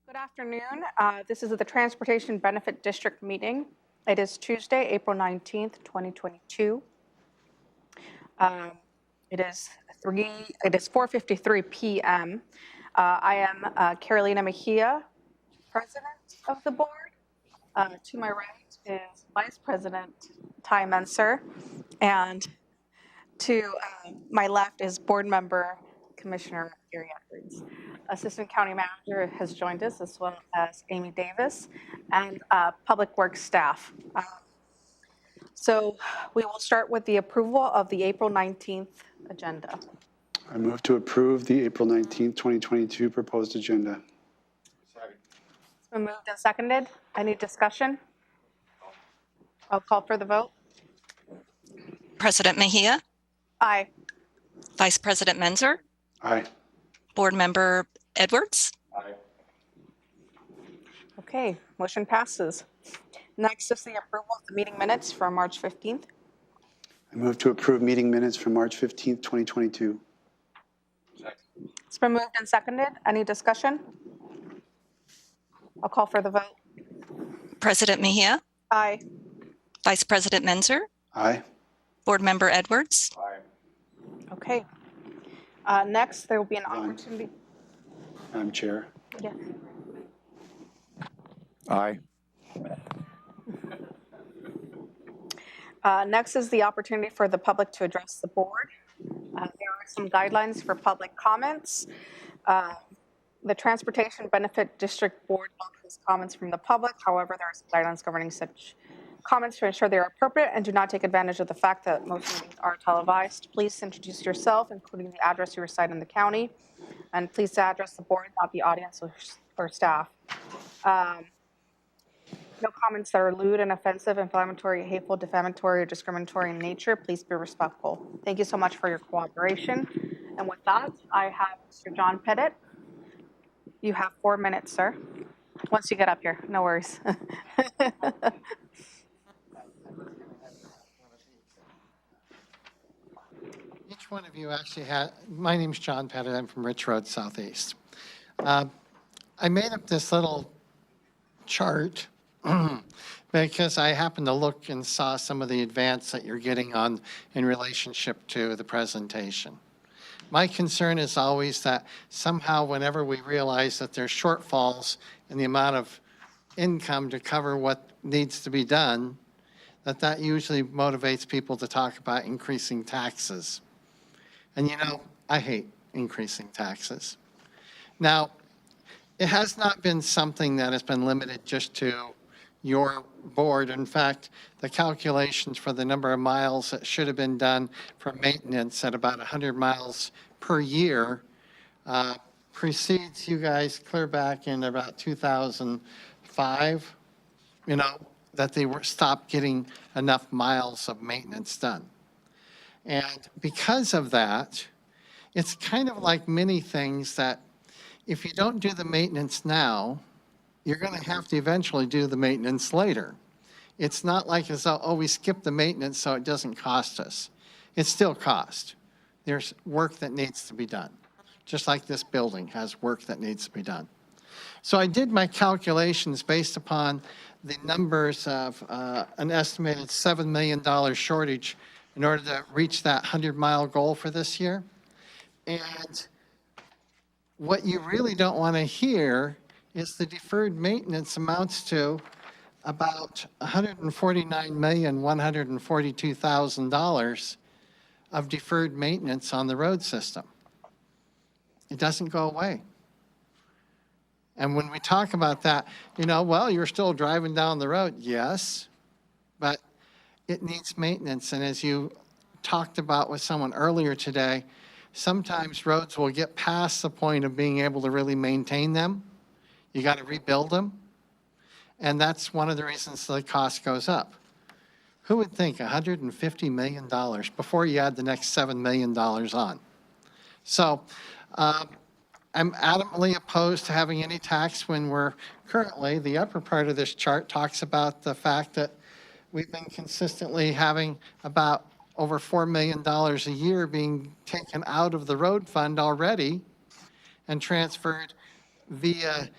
Good afternoon. This is the Transportation Benefit District meeting. It is Tuesday, April 19th, 2022. It is 4:53 p.m. I am Carolina Mejia, President of the board. To my right is Vice President Ty Menser, and to my left is Board Member Commissioner Gary Edwards. Assistant County Manager has joined us, as well as Amy Davis, and Public Works staff. So we will start with the approval of the April 19th agenda. I move to approve the April 19th, 2022 proposed agenda. It's been moved and seconded. Any discussion? I'll call for the vote. President Mejia, Aye. Vice President Menser, Aye. Board Member Edwards. Aye. Okay, motion passes. Next is the approval of the meeting minutes for March 15th. I move to approve meeting minutes from March 15th, 2022. It's been moved and seconded. Any discussion? I'll call for the vote. President Mejia, Aye. Vice President Menser, Aye. Board Member Edwards. Aye. Okay. Next, there will be an opportunity. Madam Chair. Yeah. Aye. Next is the opportunity for the public to address the board. There are some guidelines for public comments. The Transportation Benefit District Board welcomes comments from the public. However, there are some guidelines governing such comments to ensure they are appropriate and do not take advantage of the fact that most meetings are televised. Please introduce yourself, including the address you reside in the county, and please address the board, not the audience or staff. No comments that are lewd and offensive, inflammatory, hateful, defamatory, or discriminatory in nature. Please be respectful. Thank you so much for your cooperation. And with that, I have Mr. John Pettit. You have 4 minutes, sir. Once you get up here, no worries. Each one of you actually had, my name's John Pettit, I'm from Rich Road Southeast. I made up this little chart because I happened to look and saw some of the advance that you're getting on in relationship to the presentation. My concern is always that somehow whenever we realize that there's shortfalls in the amount of income to cover what needs to be done, that usually motivates people to talk about increasing taxes. And you know, I hate increasing taxes. Now, it has not been something that has been limited just to your board. In fact, the calculations for the number of miles that should have been done for maintenance at about 100 miles per year precedes you guys clear back in about 2005, you know, that they were stopped getting enough miles of maintenance done. And because of that, it's kind of like many things that if you don't do the maintenance now, you're going to have to eventually do the maintenance later. It's not like as though, oh, we skip the maintenance so it doesn't cost us. It still costs. There's work that needs to be done, just like this building has work that needs to be done. So I did my calculations based upon the numbers of an estimated $7 million shortage in order to reach that 100-mile goal for this year. And what you really don't want to hear is the deferred maintenance amounts to about $149,142,000 of deferred maintenance on the road system. It doesn't go away. And when we talk about that, you know, well, you're still driving down the road. Yes, but it needs maintenance. And as you talked about with someone earlier today, sometimes roads will get past the point of being able to really maintain them. You got to rebuild them. And that's one of the reasons the cost goes up. Who would think $150 million before you add the next $7 million on? So I'm adamantly opposed to having any tax when we're currently, the upper part of this chart talks about the fact that we've been consistently having about over $4 million a year being taken out of the road fund already and transferred via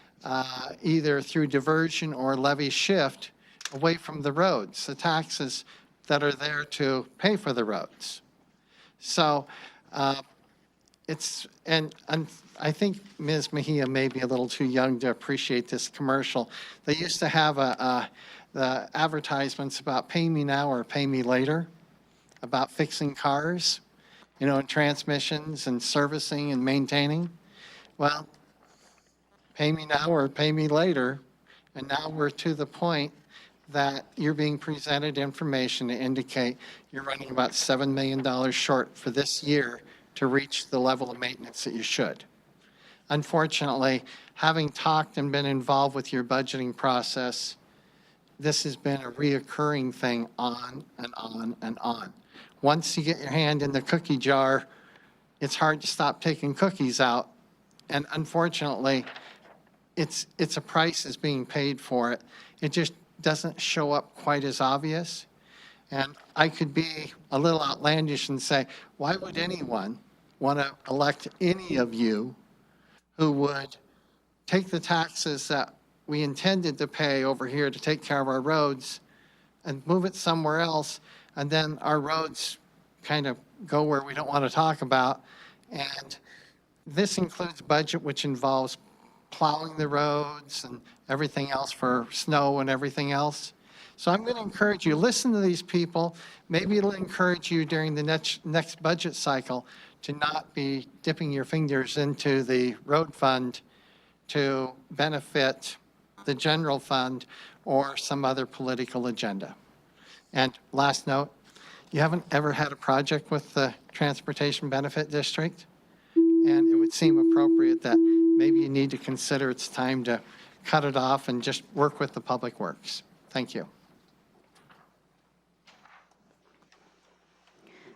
either through diversion or levy shift away from the roads, the taxes that are there to pay for the roads. So I think Ms. Mejia may be a little too young to appreciate this commercial. They used to have the advertisements about pay me now or pay me later, about fixing cars, and transmissions and servicing and maintaining. Well, pay me now or pay me later. And now we're to the point that you're being presented information to indicate you're running about $7 million short for this year to reach the level of maintenance that you should. Unfortunately, having talked and been involved with your budgeting process, this has been a reoccurring thing on and on and on. Once you get your hand in the cookie jar, it's hard to stop taking cookies out. And unfortunately, it's a price is being paid for it. It just doesn't show up quite as obvious. And I could be a little outlandish and say, why would anyone want to elect any of you who would take the taxes that we intended to pay over here to take care of our roads and move it somewhere else, and then our roads kind of go where we don't want to talk about. And this includes budget, which involves plowing the roads and everything else for snow and everything else. So I'm going to encourage you, listen to these people. Maybe it'll encourage you during the next budget cycle to not be dipping your fingers into the road fund to benefit the general fund or some other political agenda. And last note, you haven't ever had a project with the Transportation Benefit District? And it would seem appropriate that maybe you need to consider it's time to cut it off and just work with the Public Works. Thank you.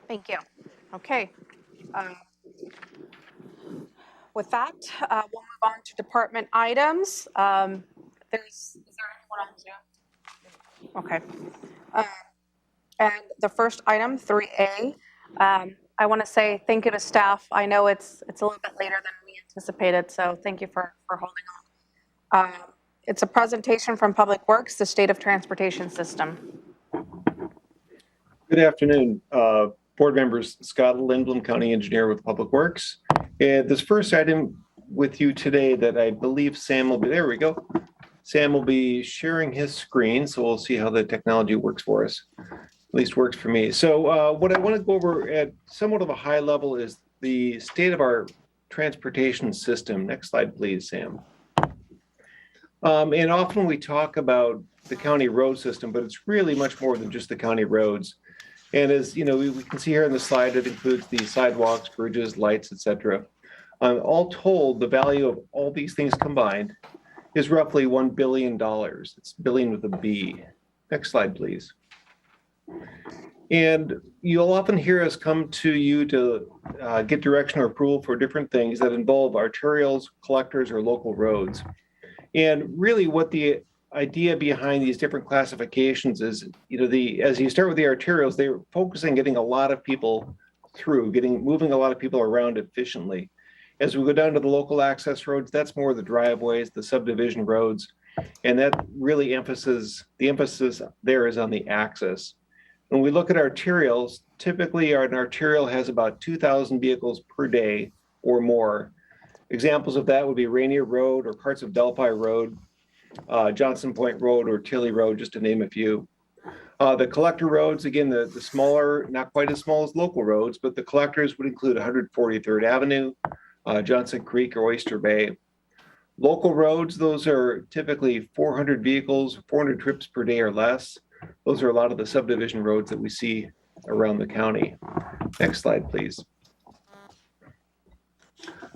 Thank you. Okay. With that, we'll move on to department items. Is there anyone on Zoom? Okay. And the first item, 3A, I want to say thank you to staff. I know it's a little bit later than we anticipated, so thank you for holding on. It's a presentation from Public Works, the state of transportation system. Good afternoon, board members. Scott Lindblom, County Engineer with Public Works. And this first item with you today that I believe Sam will be, there we go. Sam will be sharing his screen, so we'll see how the technology works for us. At least works for me. So what I want to go over at somewhat of a high level is the state of our transportation system. Next slide, please, Sam. And often we talk about the county road system, but it's really much more than just the county roads. And as you know, we can see here on the slide, it includes the sidewalks, bridges, lights, etc. All told, the value of all these things combined is roughly $1 billion. It's billion with a B. Next slide, please. And you'll often hear us come to you to get direction or approval for different things that involve arterials, collectors, or local roads. And really what the idea behind these different classifications is, as you start with the arterials, they're focusing getting a lot of people through, moving a lot of people around efficiently. As we go down to the local access roads, that's more the driveways, the subdivision roads, and that really the emphasis there is on the access. When we look at arterials, typically an arterial has about 2,000 vehicles per day or more. Examples of that would be Rainier Road or parts of Delphi Road, Johnson Point Road or Tilly Road, just to name a few. The collector roads, again, the smaller, not quite as small as local roads, but the collectors would include 143rd Avenue, Johnson Creek or Oyster Bay. Local roads, those are typically 400 vehicles, 400 trips per day or less. Those are a lot of the subdivision roads that we see around the county. Next slide, please.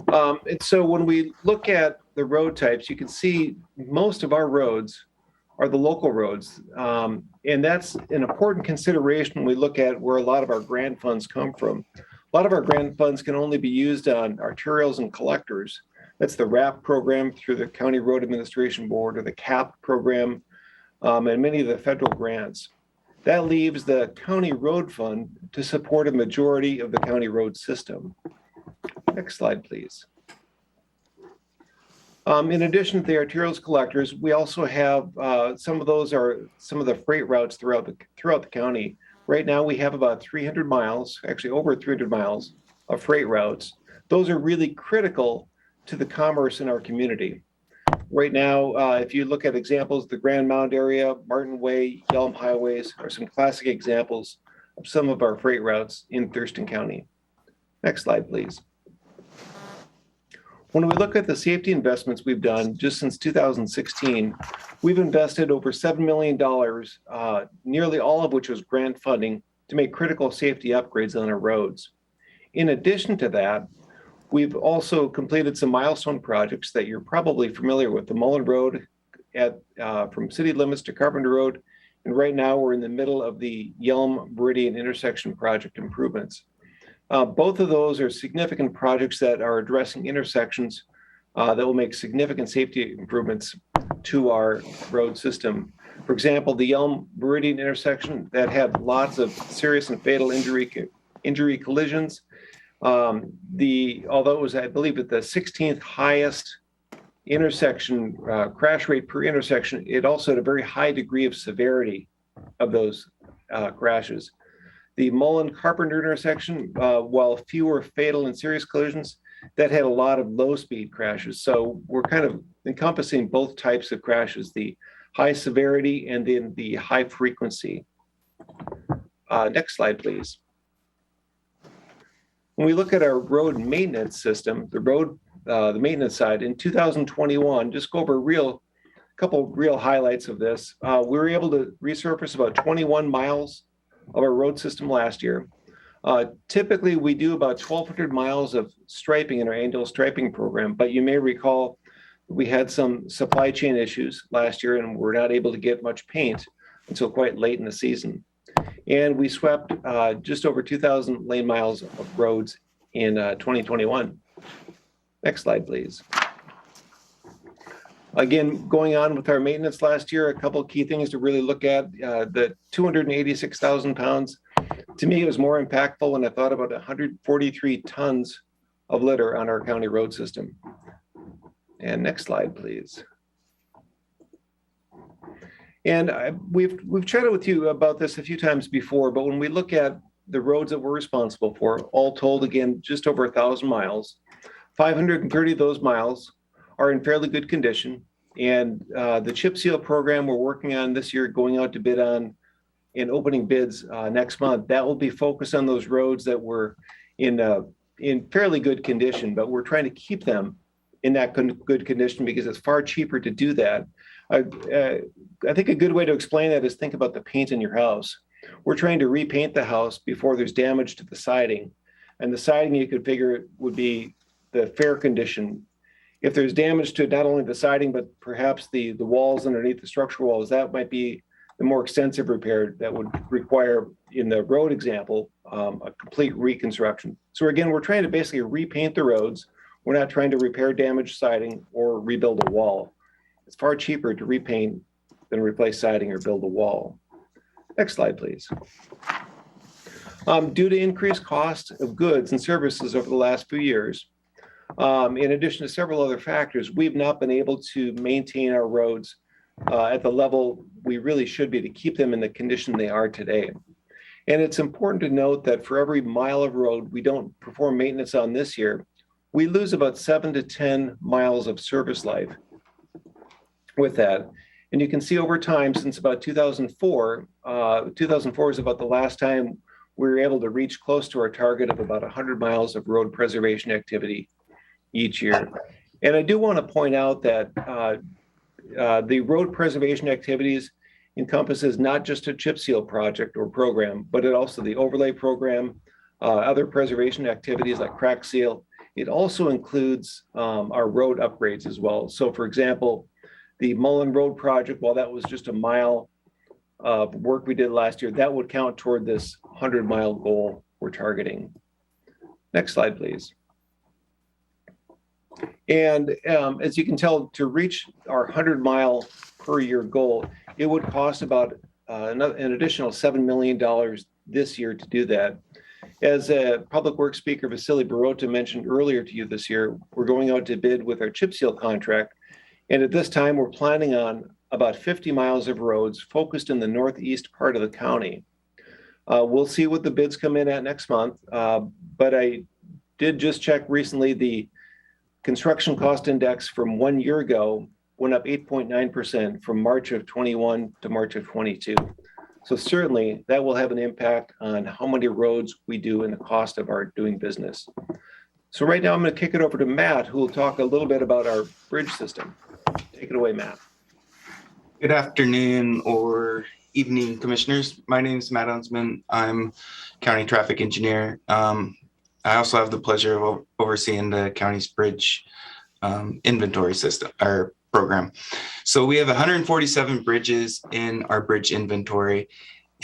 And so when we look at the road types, you can see most of our roads are the local roads. And that's an important consideration when we look at where a lot of our grant funds come from. A lot of our grant funds can only be used on arterials and collectors. That's the RAP program through the County Road Administration Board or the CAP program and many of the federal grants. That leaves the county road fund to support a majority of the county road system. Next slide, please. In addition to the arterials collectors, we also have some of those are some of the freight routes throughout the county. Right now, we have about 300 miles, actually over 300 miles of freight routes. Those are really critical to the commerce in our community. Right now, if you look at examples, the Grand Mound area, Martin Way, Yelm Highways are some classic examples of some of our freight routes in Thurston County. Next slide, please. When we look at the safety investments we've done just since 2016, we've invested over $7 million, nearly all of which was grant funding, to make critical safety upgrades on our roads. In addition to that, we've also completed some milestone projects that you're probably familiar with. The Mullen Road from city limits to Carpenter Road. And right now we're in the middle of the Yelm Meridian intersection project improvements. Both of those are significant projects that are addressing intersections that will make significant safety improvements to our road system. For example, the Yelm Meridian intersection that had lots of serious and fatal injury collisions. Although it was, I believe, at the 16th highest intersection crash rate per intersection, it also had a very high degree of severity of those crashes. The Mullen Carpenter intersection, while fewer fatal and serious collisions, that had a lot of low speed crashes. So we're kind of encompassing both types of crashes, the high severity and then the high frequency. Next slide, please. When we look at our road maintenance system, the maintenance side, in 2021, just go over a couple real highlights of this. We were able to resurface about 21 miles of our road system last year. Typically, we do about 1,200 miles of striping in our annual striping program, but you may recall we had some supply chain issues last year and we're not able to get much paint until quite late in the season. And we swept just over 2,000 lane miles of roads in 2021. Next slide, please. Again, going on with our maintenance last year, a couple of key things to really look at. The 286,000 pounds, to me, it was more impactful when I thought about 143 tons of litter on our county road system. And next slide, please. And we've chatted with you about this a few times before, but when we look at the roads that we're responsible for, all told, again, just over 1,000 miles, 530 of those miles are in fairly good condition. And the chip seal program we're working on this year, going out to bid on in opening bids next month, that will be focused on those roads that were in fairly good condition, but we're trying to keep them in that good condition because it's far cheaper to do that. I think a good way to explain that is think about the paint in your house. We're trying to repaint the house before there's damage to the siding. And the siding, you could figure, would be the fair condition. If there's damage to not only the siding, but perhaps the walls underneath the structural walls, that might be the more extensive repair that would require, in the road example, a complete reconstruction. So again, we're trying to basically repaint the roads. We're not trying to repair damaged siding or rebuild a wall. It's far cheaper to repaint than replace siding or build a wall. Next slide, please. Due to increased cost of goods and services over the last few years, in addition to several other factors, we've not been able to maintain our roads at the level we really should be to keep them in the condition they are today. And it's important to note that for every mile of road we don't perform maintenance on this year, we lose about 7 to 10 miles of service life with that. And you can see over time, since about 2004, 2004 is about the last time we were able to reach close to our target of about 100 miles of road preservation activity each year. And I do want to point out that the road preservation activities encompasses not just a chip seal project or program, but it also the overlay program, other preservation activities like crack seal. It also includes our road upgrades as well. So for example, the Mullen Road project, while that was just a mile of work we did last year, that would count toward this 100-mile goal we're targeting. Next slide, please. And as you can tell, to reach our 100-mile per year goal, it would cost about an additional $7 million this year to do that. As a Public Works Speaker, Vasily Barota mentioned earlier to you this year, we're going out to bid with our chip seal contract And at this time, we're planning on about 50 miles of roads focused in the northeast part of the county. We'll see what the bids come in at next month, but I did just check recently. The construction cost index from 1 year ago went up 8.9% from March of 21 to March of 22. So certainly that will have an impact on how many roads we do and the cost of our doing business. So right now I'm going to kick it over to Matt, who will talk a little bit about our bridge system. Take it away, Matt. Good afternoon or evening, commissioners. My name is Matt Unsman. I'm county traffic engineer. I also have the pleasure of overseeing the county's bridge inventory system or program. So we have 147 bridges in our bridge inventory.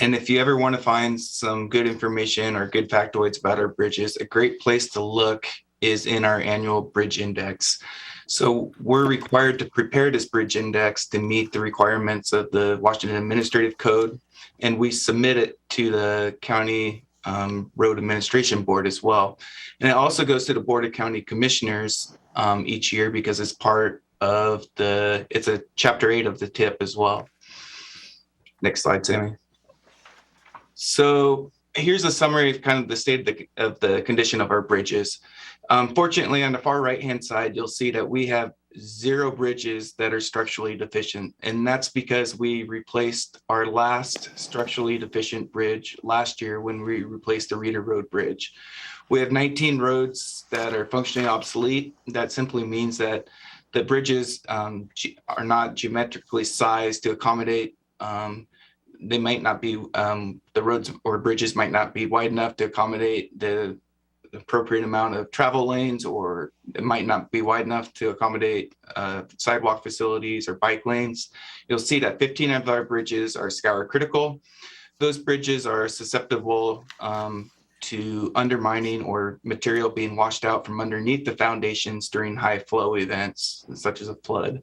And if you ever want to find some good information or good factoids about our bridges, a great place to look is in our annual bridge index. So we're required to prepare this bridge index to meet the requirements of the Washington Administrative Code, and we submit it to the County Road Administration Board as well. And it also goes to the Board of County Commissioners each year because it's part of it's a Chapter 8 of the TIP as well. Next slide, Sammy. So here's a summary of kind of the state of the condition of our bridges. Fortunately, on the far right-hand side, you'll see that we have 0 bridges that are structurally deficient. And that's because we replaced our last structurally deficient bridge last year when we replaced the Reeder Road Bridge. We have 19 roads that are functionally obsolete. That simply means that the bridges are not geometrically sized to accommodate. They might not be, the roads or bridges might not be wide enough to accommodate the appropriate amount of travel lanes, or it might not be wide enough to accommodate sidewalk facilities or bike lanes. You'll see that 15 of our bridges are scour critical. Those bridges are susceptible to undermining or material being washed out from underneath the foundations during high flow events, such as a flood.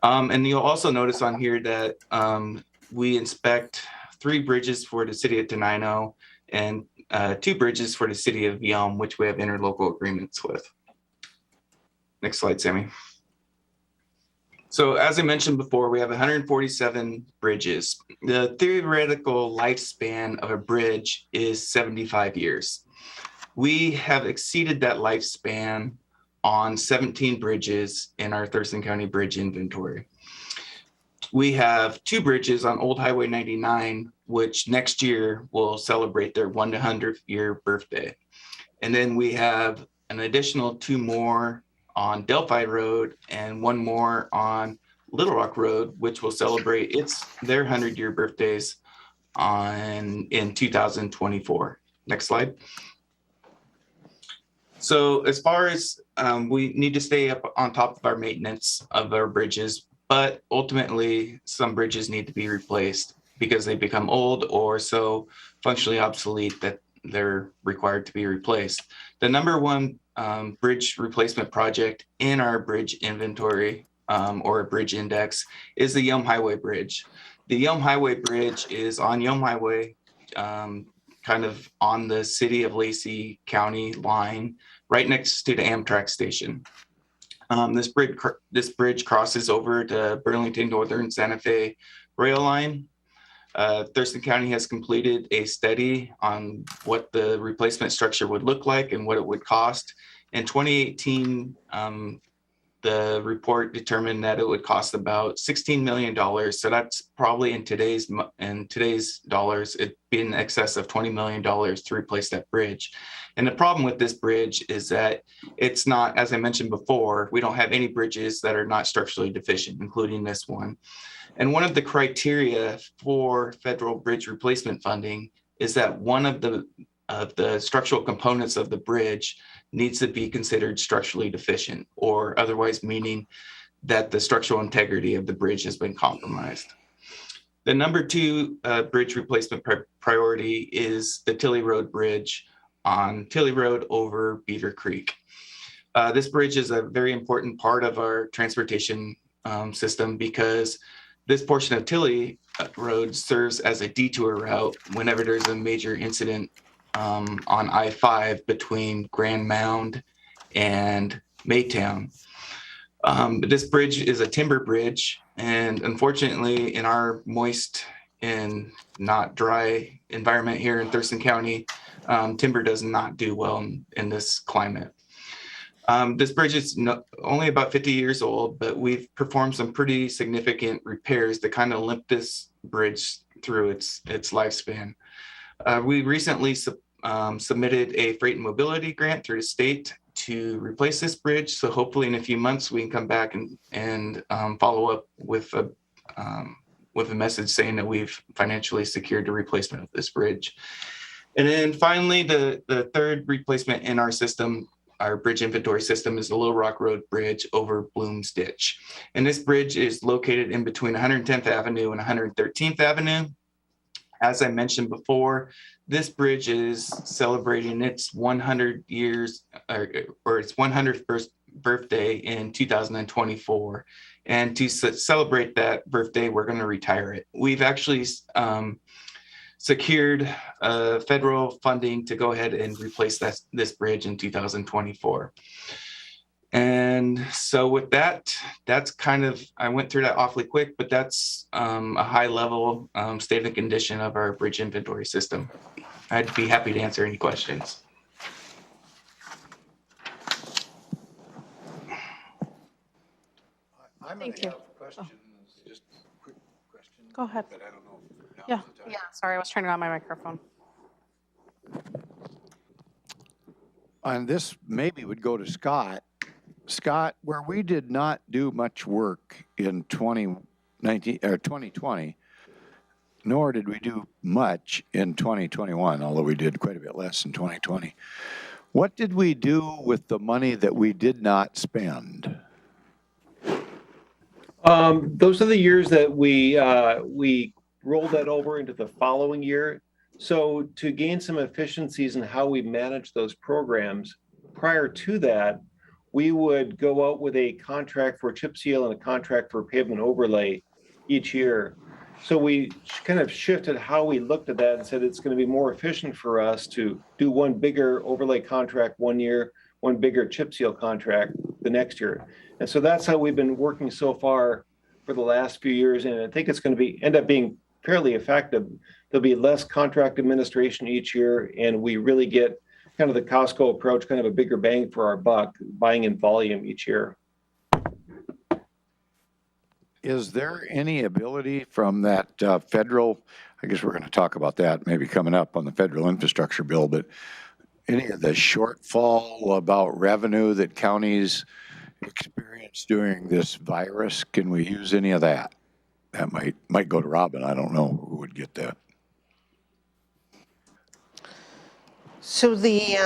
And you'll also notice on here that we inspect 3 bridges for the city of Tenino and 2 bridges for the city of Yelm, which we have interlocal agreements with. Next slide, Sammy. So as I mentioned before, we have 147 bridges. The theoretical lifespan of a bridge is 75 years. We have exceeded that lifespan on 17 bridges in our Thurston County bridge inventory. We have 2 bridges on Old Highway 99, which next year will celebrate their 100th year birthday. And then we have an additional 2 more on Delphi Road and 1 more on Little Rock Road, which will celebrate their 100-year birthdays in 2024. Next slide. So as far as we need to stay up on top of our maintenance of our bridges, but ultimately some bridges need to be replaced because they become old or so functionally obsolete that they're required to be replaced. The number 1 bridge replacement project in our bridge inventory or a bridge index is the Yelm Highway Bridge. The Yelm Highway Bridge is on Yelm Highway, kind of on the city of Lacey County line, right next to the Amtrak station. This bridge crosses over to Burlington Northern Santa Fe rail line. Thurston County has completed a study on what the replacement structure would look like and what it would cost. In 2018, the report determined that it would cost about $16 million. So that's probably in today's dollars, it'd be in excess of $20 million to replace that bridge. And the problem with this bridge is that it's not, as I mentioned before, we don't have any bridges that are not structurally deficient, including this one. And one of the criteria for federal bridge replacement funding is that one of the structural components of the bridge needs to be considered structurally deficient, or otherwise meaning that the structural integrity of the bridge has been compromised. The number 2 bridge replacement priority is the Tilley Road Bridge on Tilley Road over Beaver Creek. This bridge is a very important part of our transportation system because this portion of Tilley Road serves as a detour route whenever there's a major incident on I-5 between Grand Mound and Maytown. This bridge is a timber bridge, and unfortunately, in our moist and not dry environment here in Thurston County, timber does not do well in this climate. This bridge is only about 50 years old, but we've performed some pretty significant repairs to kind of limp this bridge through its lifespan. We recently submitted a freight and mobility grant through the state to replace this bridge. So hopefully in a few months we can come back and follow up with a message saying that we've financially secured the replacement of this bridge. And then finally, the third replacement in our system, our bridge inventory system, is the Little Rock Road Bridge over Bloom's Ditch. And this bridge is located in between 110th Avenue and 113th Avenue. As I mentioned before, this bridge is celebrating its 100 years or its 100th birthday in 2024. And to celebrate that birthday, we're going to retire it. We've actually secured federal funding to go ahead and replace this bridge in 2024. And so with that, that's kind of, I went through that awfully quick, but that's a high level state of condition of our bridge inventory system. I'd be happy to answer any questions. Thank you. Questions, just quick questions. Go ahead. But I don't know. If Yeah, sorry, I was turning on my microphone. And this maybe would go to Scott. Scott, where we did not do much work in 2019 or 2020, nor did we do much in 2021, although we did quite a bit less in 2020. What did we do with the money that we did not spend? Those are the years that we rolled that over into the following year. So to gain some efficiencies in how we manage those programs, prior to that, we would go out with a contract for chip seal and a contract for pavement overlay each year. So we kind of shifted how we looked at that and said it's going to be more efficient for us to do one bigger overlay contract one year, one bigger chip seal contract the next year. And so that's how we've been working so far for the last few years. And I think it's going to end up being fairly effective. There'll be less contract administration each year, and we really get kind of the Costco approach, kind of a bigger bang for our buck, buying in volume each year. Is there any ability from that federal, I guess we're going to talk about that maybe coming up on the federal infrastructure bill, but any of the shortfall about revenue that counties experience during this virus, can we use any of that? That might go to Robin. I don't know who would get that. So the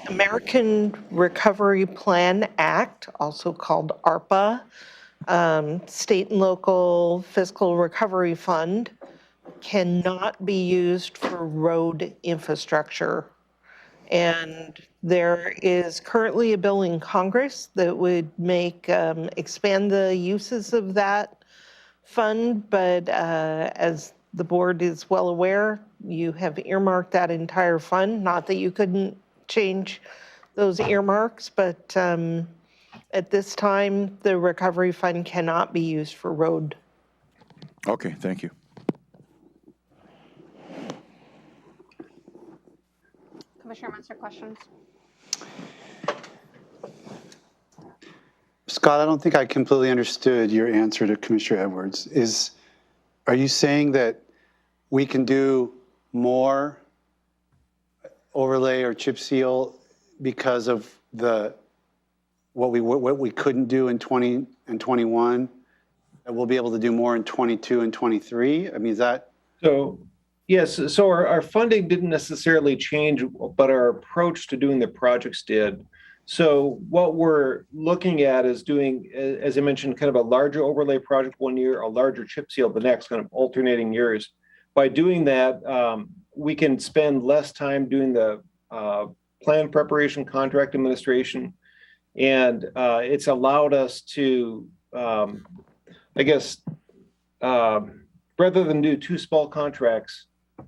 American Recovery Plan Act, also called ARPA, State and Local Fiscal Recovery Fund, cannot be used for road infrastructure. And there is currently a bill in Congress that would expand the uses of that fund, but as the board is well aware, you have earmarked that entire fund. Not that you couldn't change those earmarks, but at this time, the recovery fund cannot be used for road. Okay, thank you. Commissioner Munster, questions? Scott, I don't think I completely understood your answer to Commissioner Edwards. Are you saying that we can do more overlay or chip seal because of what we couldn't do in 20 and 21, that we'll be able to do more in 22 and 23? I mean, is that? So yes, so our funding didn't necessarily change, but our approach to doing the projects did. So what we're looking at is doing, as I mentioned, kind of a larger overlay project one year, a larger chip seal the next, kind of alternating years. By doing that, we can spend less time doing the plan preparation, contract administration, and it's allowed us to, I guess, rather than do two small contracts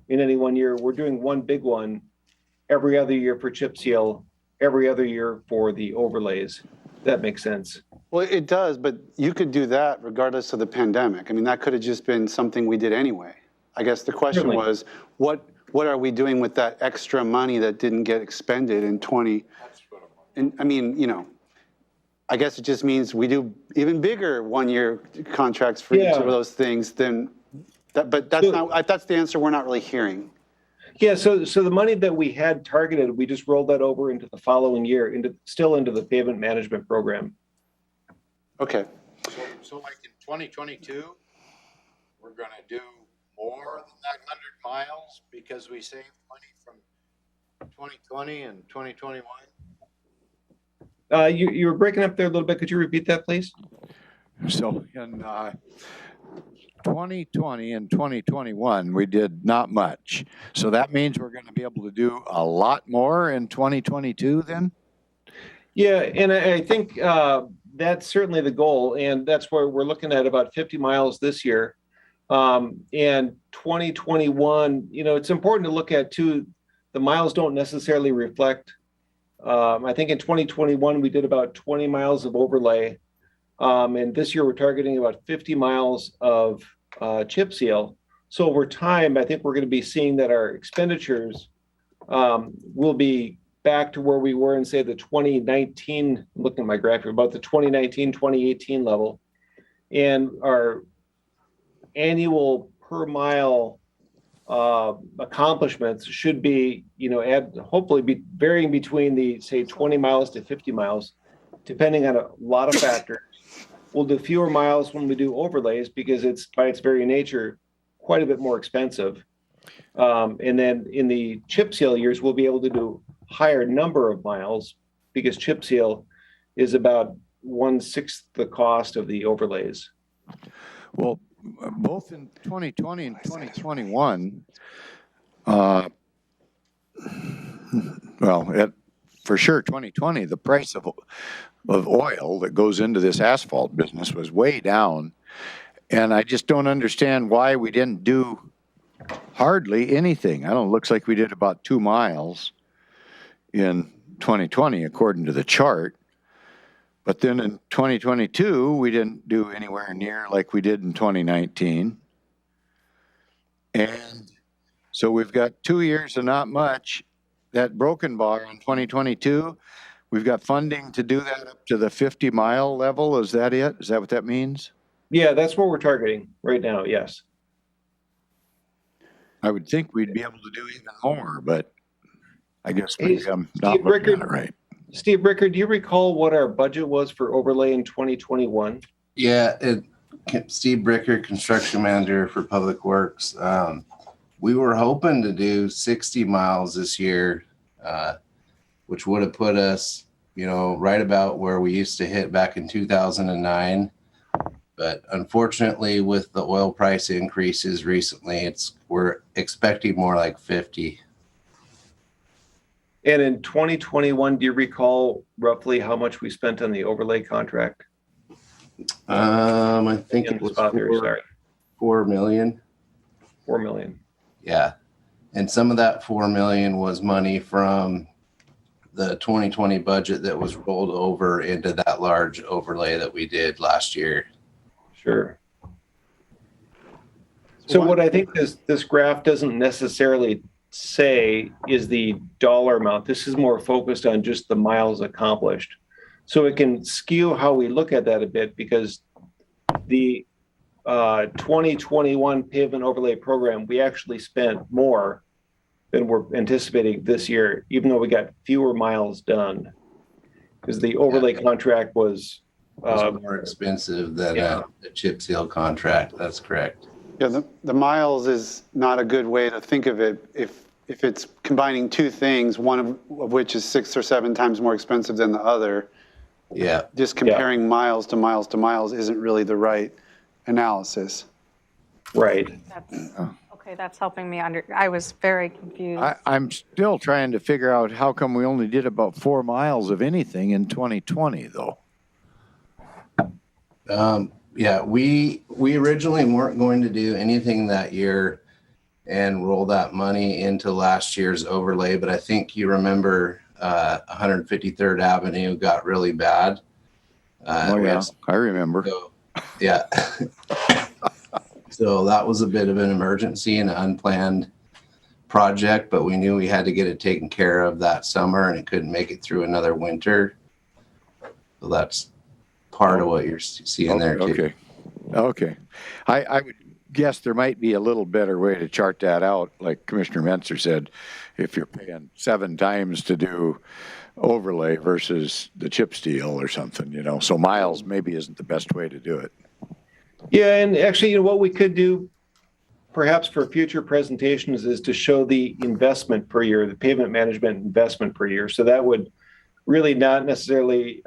in any one year, we're doing one big one every other year for chip seal every other year for the overlays. That makes sense. Well, it does, but you could do that regardless of the pandemic. I mean, that could have just been something we did anyway. I guess the question Certainly. was, what are we doing with that extra money that didn't get expended in 20? And I mean, you know, I guess it just means we do even bigger one-year contracts for each Yeah. of those things than that. But that's that's the answer we're not really hearing. Yeah, so the money that we had targeted, we just rolled that over into the following year, still into the pavement management program. Okay. So like in 2022, we're going to do more than that 100 miles because we saved money from 2020 and 2021? You were breaking up there a little bit. Could you repeat that, please? So in 2020 and 2021, we did not much. So that means we're going to be able to do a lot more in 2022 then? Yeah, and I think that's certainly the goal, and that's where we're looking at about 50 miles this year. And 2021, you know, it's important to look at too, the miles don't necessarily reflect. I think in 2021, we did about 20 miles of overlay. And this year we're targeting about 50 miles of chip seal. So over time, I think we're going to be seeing that our expenditures will be back to where we were in, say, the 2019, looking at my graph here, about the 2019, 2018 level. And our annual per mile accomplishments should be, you know, hopefully be varying between the, say, 20 miles to 50 miles, depending on a lot of factors. We'll do fewer miles when we do overlays because it's, by its very nature, quite a bit more expensive. And then in the chip seal years, we'll be able to do higher number of miles because chip seal is about 1/6 the cost of the overlays. Well, both in 2020 and 2021, for sure 2020, the price of oil that goes into this asphalt business was way down. And I just don't understand why we didn't do hardly anything. I don't, it looks like we did about 2 miles in 2020, according to the chart. But then in 2022, we didn't do anywhere near like we did in 2019. And so we've got 2 years of not much. That broken bar in 2022, we've got funding to do that up to the 50-mile level. Is that it? Is that what that means? Yeah, that's what we're targeting right now. Yes. I would think we'd be able to do even more, but I guess Hey, maybe I'm not Steve looking at Rickard. it right. Steve Rickard, do you recall what our budget was for overlay in 2021? Yeah, Steve Bricker, construction manager for Public Works. We were hoping to do 60 miles this year, which would have put us, you know, right about where we used to hit back in 2009. But unfortunately, with the oil price increases recently, we're expecting more like 50. And in 2021, do you recall roughly how much we spent on the overlay contract? I think it was sorry. 4 million. 4 million. Yeah. And some of that 4 million was money from the 2020 budget that was rolled over into that large overlay that we did last year. Sure. So what I think this graph doesn't necessarily say is the dollar amount. This is more focused on just the miles accomplished. So it can skew how we look at that a bit because the 2021 pavement overlay program, we actually spent more than we're anticipating this year, even though we got fewer miles done. Because the overlay contract was more expensive than a chip seal contract. That's correct. Yeah, the miles is not a good way to think of it if it's combining two things, one of which is 6 or 7 times more expensive than the other. Yeah. Just comparing miles to miles to miles isn't really the right analysis. right. Okay, that's helping me I was very confused. I'm still trying to figure out how come we only did about 4 miles of anything in 2020, though. Yeah, we originally weren't going to do anything that year and roll that money into last year's overlay, but I think you remember 153rd Avenue got really bad. Oh, We yeah, had I remember. So, yeah. So that was a bit of an emergency and an unplanned project, but we knew we had to get it taken care of that summer and it couldn't make it through another winter. So that's part of what you're seeing there too. Okay. I would guess there might be a little better way to chart that out, like Commissioner Menzer said, if you're paying 7 times to do overlay versus the chip seal or something, you know, so miles maybe isn't the best way to do it. Yeah, and actually, what we could do perhaps for future presentations is to show the investment per year, the pavement management investment per year. So that would really not necessarily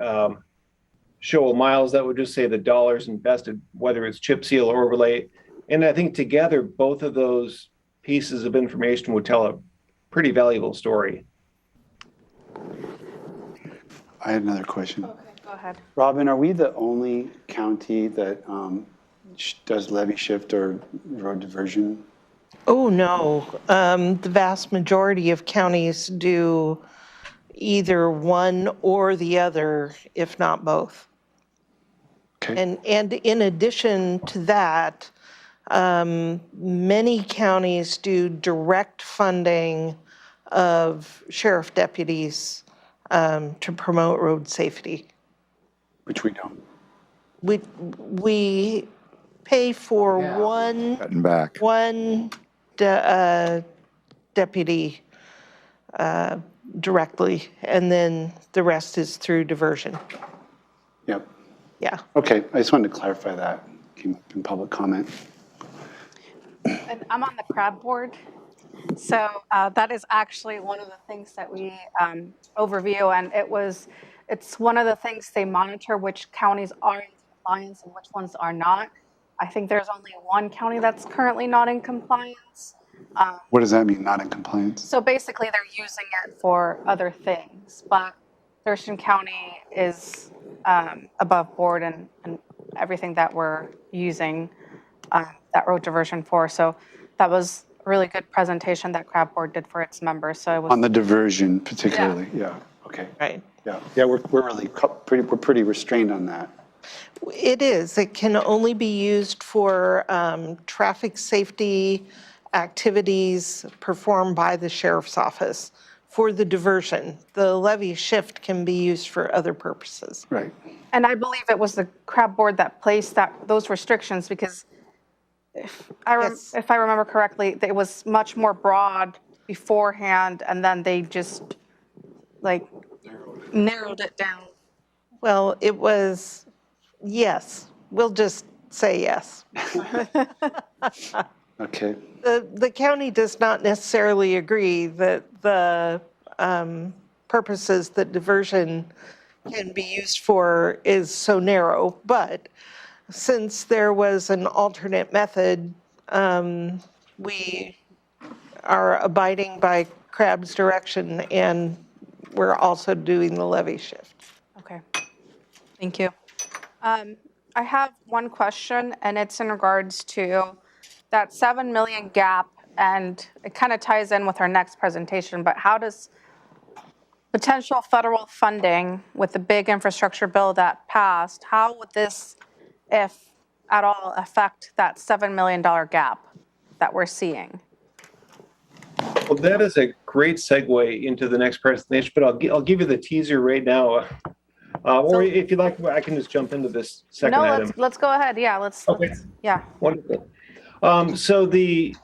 show miles. That would just say the dollars invested, whether it's chip seal or overlay. And I think together, both of those pieces of information would tell a pretty valuable story. I had another question. Okay, go ahead. Robin, are we the only county that does levy shift or road diversion? Oh, no. The vast majority of counties do either one or the other, if not both. Okay. And in addition to that, many counties do direct funding of sheriff deputies to promote road safety. Which we don't. We pay for Cutting back. one deputy directly, and then the rest is through diversion. Yep. Yeah. Okay, I just wanted to clarify that. Came up in public comment. And I'm on the CRAB board. So that is actually one of the things that we overview, and it's one of the things they monitor, which counties are in compliance and which ones are not. I think there's only one county that's currently not in compliance. What does that mean, not in compliance? So basically they're using it for other things, but Thurston County is above board and everything that we're using that road diversion for. So that was a really good presentation that CRAB board did for its members. So it was On the diversion particularly, yeah. Okay. Right. Yeah, we're really we're pretty restrained on that. It is. It can only be used for traffic safety activities performed by the sheriff's office for the diversion. The levy shift can be used for other purposes. Right. And I believe it was the CRAB board that placed those restrictions because if I remember correctly, it was much more broad beforehand, and then they just narrowed it down. Well, it was, yes, we'll just say yes. Okay. The county does not necessarily agree that the purposes that diversion can be used for is so narrow, but since there was an alternate method, we are abiding by CRAB's direction, and we're also doing the levy shift. Okay, thank you. I have one question, and it's in regards to that 7 million gap, and it kind of ties in with our next presentation, but how does potential federal funding with the big infrastructure bill that passed, how would this, if at all, affect that $7 million gap that we're seeing? Well, that is a great segue into the next presentation, but I'll give you the teaser right now. Or if you'd like, I can just jump into this second item. No, let's go ahead. Yeah, Okay. Yeah. Wonderful. So the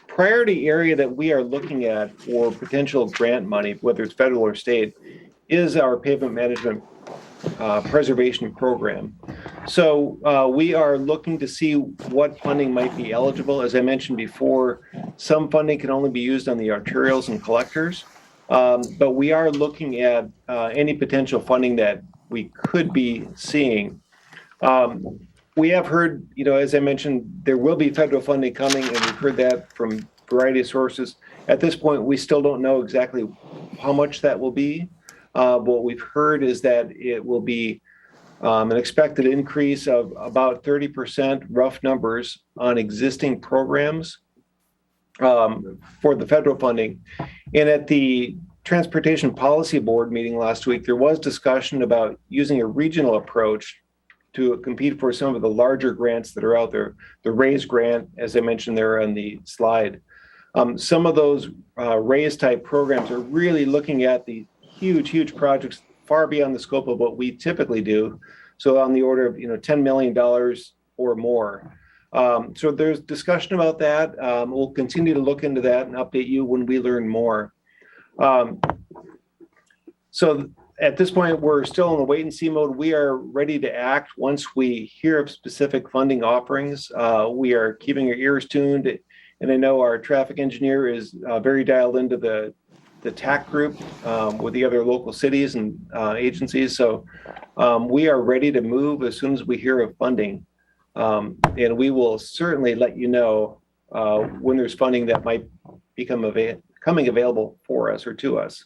priority area that we are looking at for potential grant money, whether it's federal or state, is our pavement management preservation program. So we are looking to see what funding might be eligible. As I mentioned before, some funding can only be used on the arterials and collectors, but we are looking at any potential funding that we could be seeing. We have heard, as I mentioned, there will be federal funding coming, and we've heard that from a variety of sources. At this point, we still don't know exactly how much that will be. What we've heard is that it will be an expected increase of about 30%, rough numbers, on existing programs for the federal funding. And at the Transportation Policy Board meeting last week, there was discussion about using a regional approach to compete for some of the larger grants that are out there. The RAISE grant, as I mentioned there on the slide. Some of those RAISE type programs are really looking at the huge projects far beyond the scope of what we typically do. So on the order of $10 million or more. So there's discussion about that. We'll continue to look into that and update you when we learn more. So at this point, we're still in the wait and see mode. We are ready to act once we hear of specific funding offerings. We are keeping our ears tuned, and I know our traffic engineer is very dialed into the TAC group with the other local cities and agencies. So we are ready to move as soon as we hear of funding. And we will certainly let you know when there's funding that might becoming available for us or to us.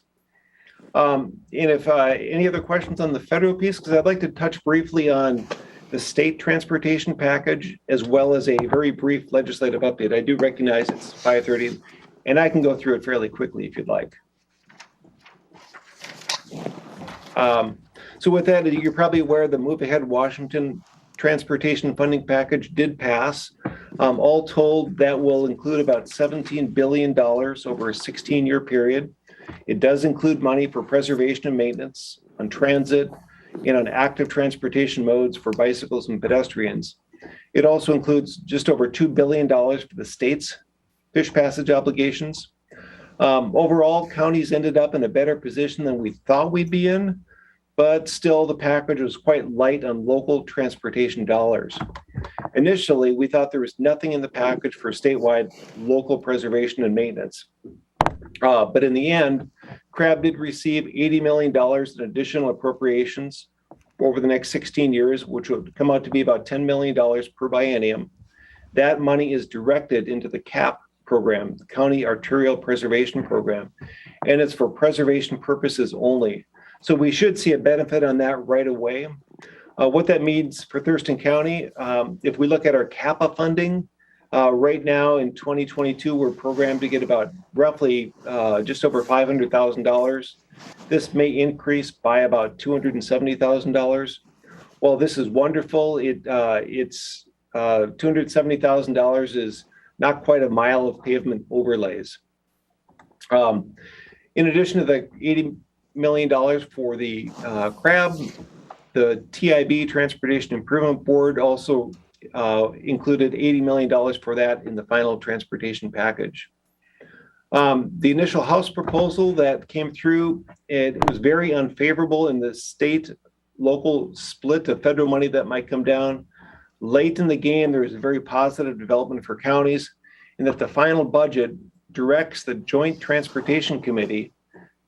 And if any other questions on the federal piece, because I'd like to touch briefly on the state transportation package, as well as a very brief legislative update. I do recognize it's 5:30, and I can go through it fairly quickly if you'd like. So with that, you're probably aware the Move Ahead Washington transportation funding package did pass. All told, that will include about $17 billion over a 16-year period. It does include money for preservation and maintenance on transit and on active transportation modes for bicycles and pedestrians. It also includes just over $2 billion for the state's fish passage obligations. Overall, counties ended up in a better position than we thought we'd be in, but still the package was quite light on local transportation dollars. Initially, we thought there was nothing in the package for statewide local preservation and maintenance. But in the end, CRAB did receive $80 million in additional appropriations over the next 16 years, which would come out to be about $10 million per biennium. That money is directed into the CAP program, the County Arterial Preservation Program, and it's for preservation purposes only. So we should see a benefit on that right away. What that means for Thurston County, if we look at our CAPA funding, right now in 2022, we're programmed to get about roughly just over $500,000. This may increase by about $270,000. While this is wonderful, it's $270,000 is not quite a mile of pavement overlays. In addition to the $80 million for the CRAB, the TIB, Transportation Improvement Board, also included $80 million for that in the final transportation package. The initial House proposal that came through, it was very unfavorable in the state local split of federal money that might come down. Late in the game, there was a very positive development for counties, in that the final budget directs the Joint Transportation Committee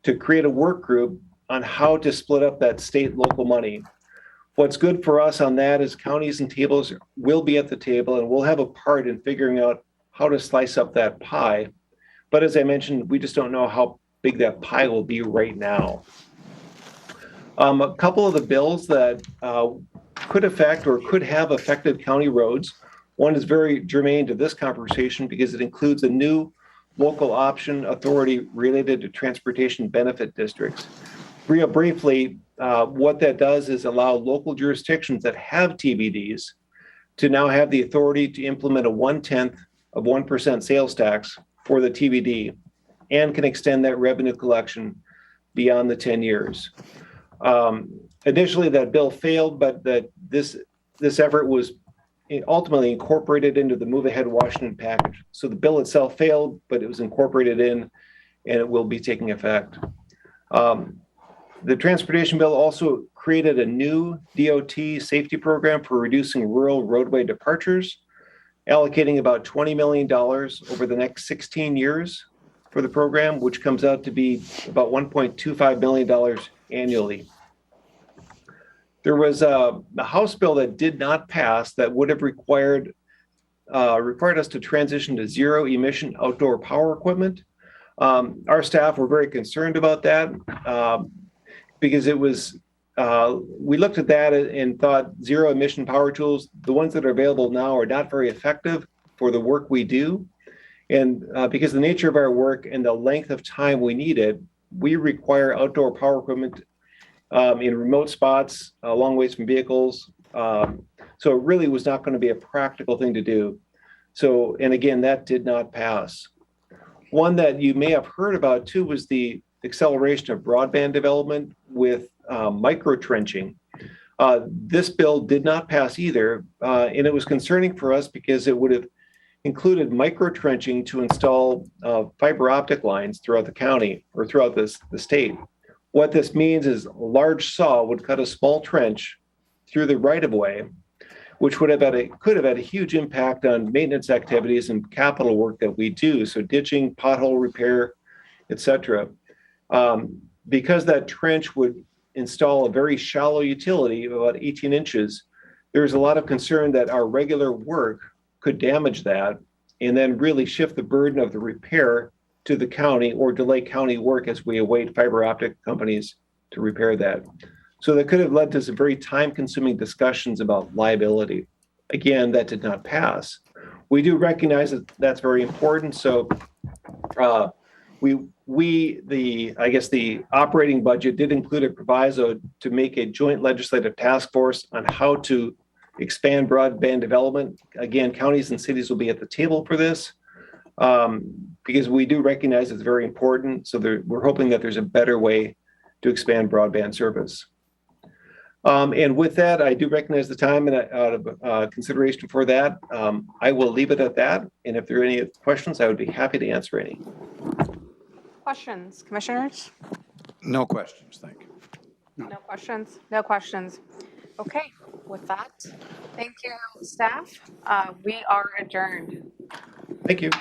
to create a work group on how to split up that state local money. What's good for us on that is counties and tables will be at the table, and we'll have a part in figuring out how to slice up that pie. But as I mentioned, we just don't know how big that pie will be right now. A couple of the bills that could affect or could have affected county roads. One is very germane to this conversation because it includes a new local option authority related to transportation benefit districts. Real briefly, what that does is allow local jurisdictions that have TBDs to now have the authority to implement a 1/10 of 1% sales tax for the TBD, and can extend that revenue collection beyond the 10 years. Initially, that bill failed, but this effort was ultimately incorporated into the Move Ahead Washington package. So the bill itself failed, but it was incorporated in, and it will be taking effect. The transportation bill also created a new DOT safety program for reducing rural roadway departures, allocating about $20 million over the next 16 years for the program, which comes out to be about $1.25 million annually. There was a House bill that did not pass that would have required us to transition to zero emission outdoor power equipment. Our staff were very concerned about that because it was, we looked at that and thought zero emission power tools, the ones that are available now, are not very effective for the work we do. And because the nature of our work and the length of time we need it, we require outdoor power equipment in remote spots, a long ways from vehicles. So it really was not going to be a practical thing to do. So, and again, that did not pass. One that you may have heard about too was the acceleration of broadband development with micro trenching. This bill did not pass either, and it was concerning for us because it would have included micro trenching to install fiber optic lines throughout the county or throughout the state. What this means is a large saw would cut a small trench through the right of way, which could have had a huge impact on maintenance activities and capital work that we do. So ditching, pothole repair, etc. Because that trench would install a very shallow utility of about 18 inches, there's a lot of concern that our regular work could damage that and then really shift the burden of the repair to the county or delay county work as we await fiber optic companies to repair that. So that could have led to some very time-consuming discussions about liability. Again, that did not pass. We do recognize that that's very important. So the operating budget did include a proviso to make a joint legislative task force on how to expand broadband development. Again, counties and cities will be at the table for this because we do recognize it's very important. So we're hoping that there's a better way to expand broadband service. And with that, I do recognize the time and out of consideration for that, I will leave it at that. And if there are any questions, I would be happy to answer any. Questions, commissioners? No questions, thank you. No questions? No questions. Okay, with that, thank you, staff. We are adjourned. Thank you.